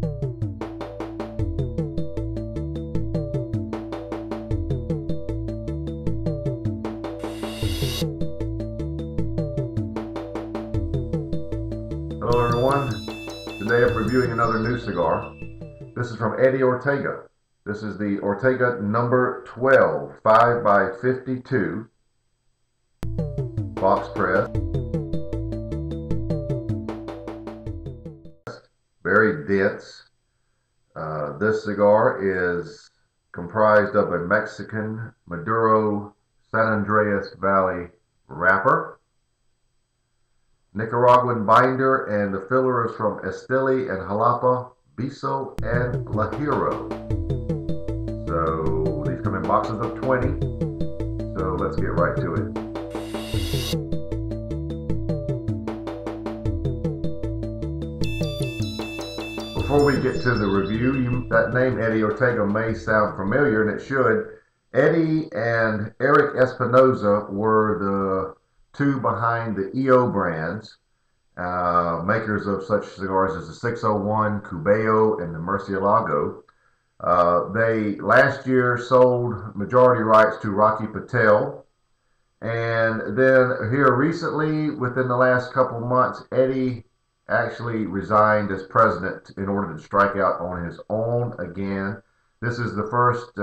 Hello everyone, today I'm reviewing another new cigar. This is from Eddie Ortega. This is the Ortega number 12, 5x52, box press. Very dense. This cigar is comprised of a Mexican Maduro San Andreas Valley wrapper, Nicaraguan binder, and the filler is from Esteli and Jalapa, Biso, and Lajero. So these come in boxes of 20. So let's get right to it. Before we get to the review, that name Eddie Ortega may sound familiar, and it should. Eddie and Eric Espinoza were the two behind the EO brands, makers of such cigars as the 601, Cubeo, and the Murcielago. They last year sold majority rights to Rocky Patel, and then here recently, within the last couple months, Eddie actually resigned as president in order to strike out on his own again. This is the first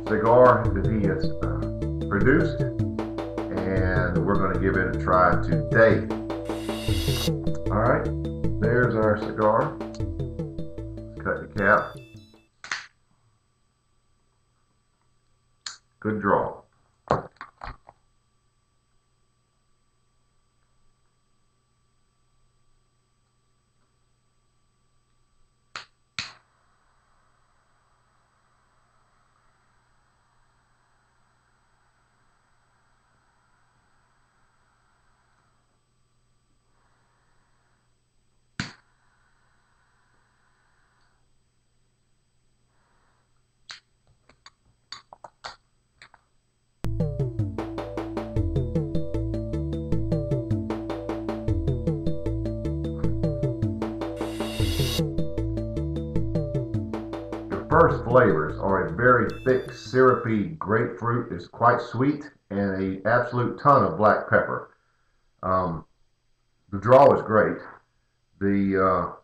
cigar that he has produced, and we're going to give it a try today. All right, there's our cigar. Cut the cap. Good draw. First flavors are a very thick, syrupy grapefruit. It's quite sweet, and an absolute ton of black pepper. The draw is great. The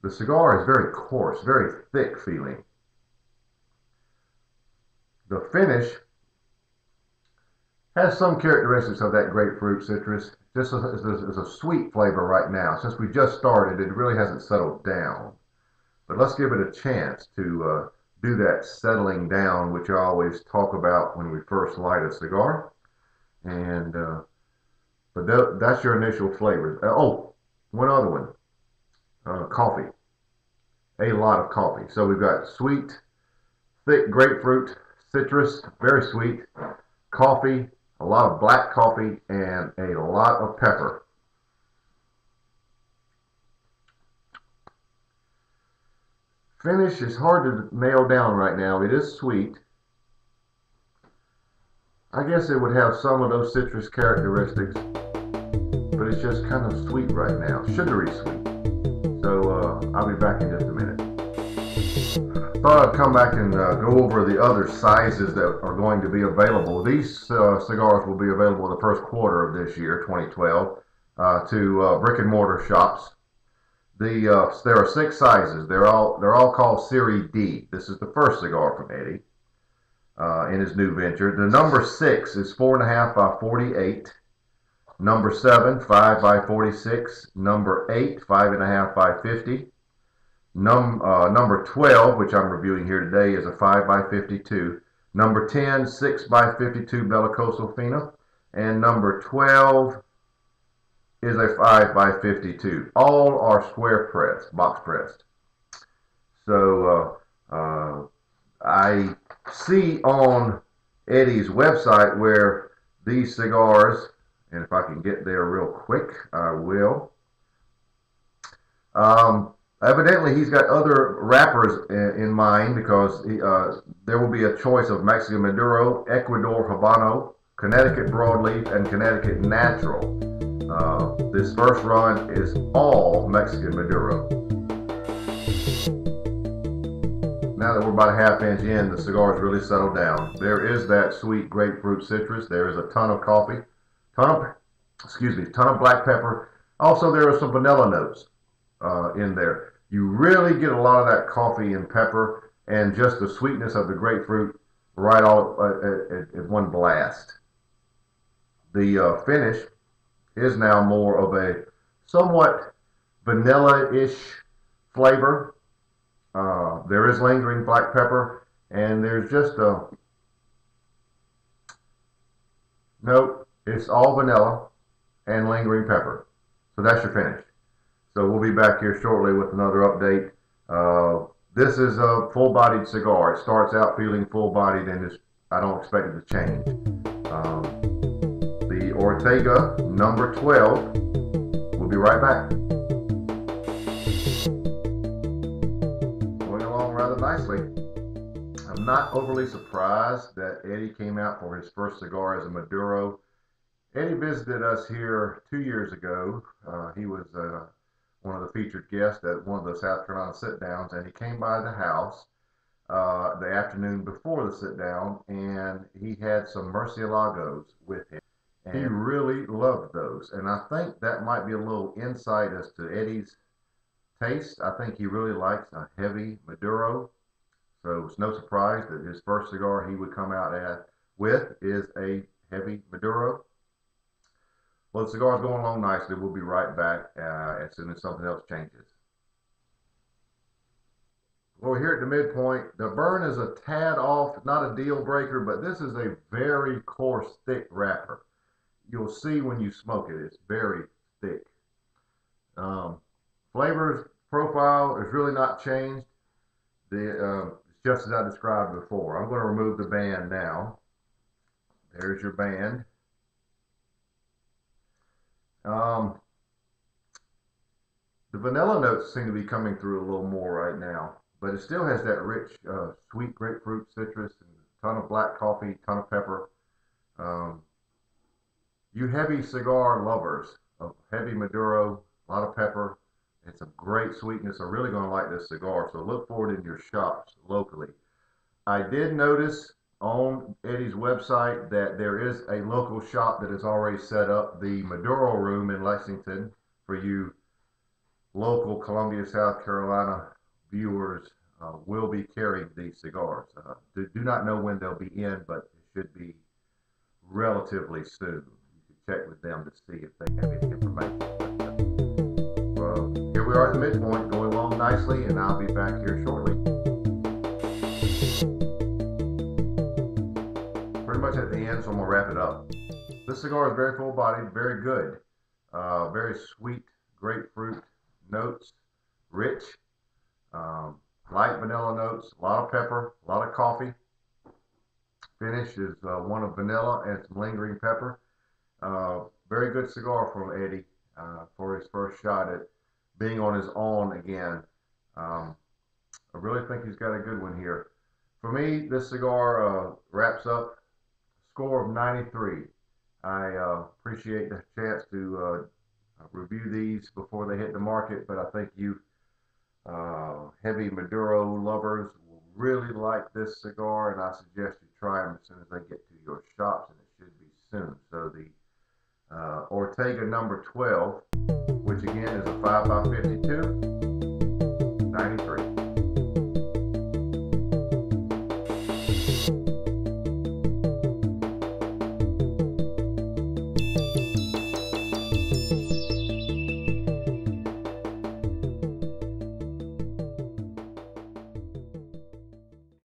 cigar is very coarse, very thick feeling. The finish has some characteristics of that grapefruit citrus. Just as a sweet flavor right now. Since we just started, it really hasn't settled down. But let's give it a chance to do that settling down, which I always talk about when we first light a cigar. And but that's your initial flavors. Oh, one other one, coffee. A lot of coffee. So we've got sweet, thick grapefruit, citrus, very sweet, coffee, a lot of black coffee, and a lot of pepper. Finish is hard to nail down right now. It is sweet. I guess it would have some of those citrus characteristics, but it's just kind of sweet right now, sugary sweet. So I'll be back in just a minute. Thought I'd come back and go over the other sizes that are going to be available. These cigars will be available in the first quarter of this year, 2012, to brick and mortar shops. There are 6 sizes. They're all called Series D. This is the first cigar from Eddie in his new venture. The number 6 is 4.5 by 48. Number 7, 5 by 46. Number 8, 5.5 by 50. Number 12, which I'm reviewing here today, is a 5 by 52. Number 10, 6 by 52 Bellicoso Fina. And number 12 is a 5 by 52. All are square pressed, box pressed. So I see on Eddie's website where these cigars, and if I can get there real quick, I will. Evidently, he's got other wrappers in mind, because there will be a choice of Mexican Maduro, Ecuador Habano, Connecticut Broadleaf, and Connecticut Natural. This first run is all Mexican Maduro. Now that we're about a half inch in, the cigar has really settled down. There is that sweet grapefruit citrus. There is a ton of coffee, ton of black pepper. Also, there are some vanilla notes in there. You really get a lot of that coffee and pepper and just the sweetness of the grapefruit right all at one blast. The finish is now more of a somewhat vanilla-ish flavor. There is lingering black pepper, and there's just a nope. It's all vanilla and lingering pepper. So that's your finish. So we'll be back here shortly with another update. This is a full-bodied cigar. It starts out feeling full-bodied, and I don't expect it to change. The Ortega number 12. We'll be right back. Going along rather nicely. I'm not overly surprised that Eddie came out for his first cigar as a Maduro. Eddie visited us here 2 years ago. He was one of the featured guests at one of the South Carolina sit-downs, and he came by the house the afternoon before the sit-down, and he had some Murciélagos with him. And he really loved those, and I think that might be a little insight as to Eddie's taste. I think he really likes a heavy Maduro, so it's no surprise that his first cigar he would come out with is a heavy Maduro. Well, the cigar is going along nicely. We'll be right back as soon as something else changes. Well, we're here at the midpoint. The burn is a tad off, not a deal breaker, but this is a very coarse, thick wrapper. You'll see when you smoke it, it's very thick. Flavors profile is really not changed. It's just as I described before. I'm going to remove the band now. There's your band. The vanilla notes seem to be coming through a little more right now, but it still has that rich, sweet grapefruit citrus and a ton of black coffee, ton of pepper. You heavy cigar lovers of heavy Maduro, a lot of pepper, and some great sweetness are really going to like this cigar, so look for it in your shops locally. I did notice on Eddie's website that there is a local shop that has already set up the Maduro room in Lexington for you local Columbia, South Carolina viewers. Will be carrying these cigars. Do not know when they'll be in, but it should be relatively soon. You can check with them to see if they have any information. Well, here we are at the midpoint, going along nicely, and I'll be back here shortly. Pretty much at the end, so I'm going to wrap it up. This cigar is very full-bodied, very good. Very sweet grapefruit notes, rich, light vanilla notes, a lot of pepper, a lot of coffee. Finish is one of vanilla and some lingering pepper. Very good cigar from Eddie for his first shot at being on his own again. I really think he's got a good one here. For me, this cigar wraps up a score of 93. I appreciate the chance to review these before they hit the market, but I think you heavy Maduro lovers will really like this cigar, and I suggest you try them as soon as they get to your shops, and it should be soon. So the Ortega number 12, which again is a 5x52.